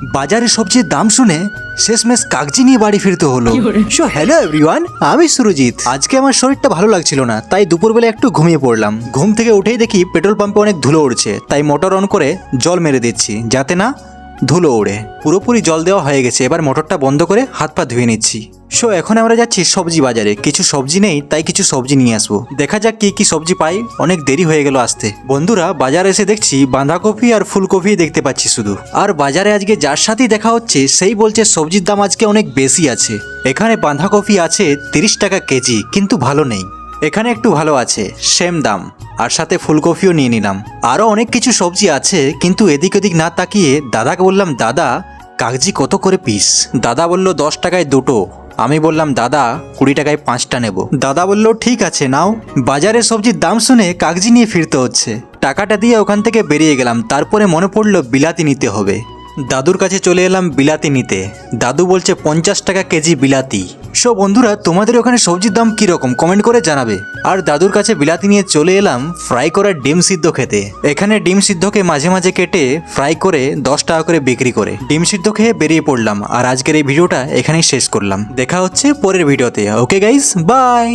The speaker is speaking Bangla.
বাজারে সবজির দাম শুনে শেষমেশ কাগজি নিয়ে বাড়ি ফিরতে হলো। সো হ্যালো এভরিওয়ান, আমি সুরজিৎ। আজকে আমার শরীরটা ভালো লাগছিল না, তাই দুপুরবেলা একটু ঘুমিয়ে পড়লাম। ঘুম থেকে উঠেই দেখি পেট্রোল পাম্পে অনেক ধুলো উড়ছে, তাই মোটর অন করে জল মেরে দিচ্ছি যাতে না ধুলো ওড়ে। পুরোপুরি জল দেওয়া হয়ে গেছে, এবার মোটরটা বন্ধ করে হাত পা ধুয়ে নিচ্ছি। সো এখন আমরা যাচ্ছি সবজি বাজারে। কিছু সবজি নেই, তাই কিছু সবজি নিয়ে আসবো। দেখা যাক কি কি সবজি পাই। অনেক দেরি হয়ে গেল আসতে। বন্ধুরা, বাজারে এসে দেখছি বাঁধাকপি আর ফুলকপি দেখতে পাচ্ছি শুধু। আর বাজারে আজকে যার সাথেই দেখা হচ্ছে সেই বলছে সবজির দাম আজকে অনেক বেশি আছে। এখানে বাঁধাকপি আছে 30 টাকা কেজি, কিন্তু ভালো নেই। এখানে একটু ভালো আছে, সেম দাম। আর সাথে ফুলকপিও নিয়ে নিলাম। আরও অনেক কিছু সবজি আছে, কিন্তু এদিক ওদিক না তাকিয়ে দাদাকে বললাম, দাদা কাগজি কত করে পিস? দাদা বলল 10 টাকায় দুটো। আমি বললাম, দাদা 20 টাকায় 5টা নেব। দাদা বলল, ঠিক আছে নাও। বাজারে সবজির দাম শুনে কাগজি নিয়ে ফিরতে হচ্ছে। টাকাটা দিয়ে ওখান থেকে বেরিয়ে গেলাম। তারপরে মনে পড়লো বিলাতি নিতে হবে। দাদুর কাছে চলে এলাম বিলাতি নিতে। দাদু বলছে 50 টাকা কেজি বিলাতি। সো বন্ধুরা, তোমাদের ওখানে সবজির দাম কিরকম কমেন্ট করে জানাবে। আর দাদুর কাছে বিলাতি নিয়ে চলে এলাম ফ্রাই করা ডিম সিদ্ধ খেতে। এখানে ডিম সিদ্ধকে মাঝে মাঝে কেটে ফ্রাই করে 10 টাকা করে বিক্রি করে। ডিম সিদ্ধ খেয়ে বেরিয়ে পড়লাম। আর আজকের এই ভিডিওটা এখানেই শেষ করলাম। দেখা হচ্ছে পরের ভিডিওতে। Okay guys, by.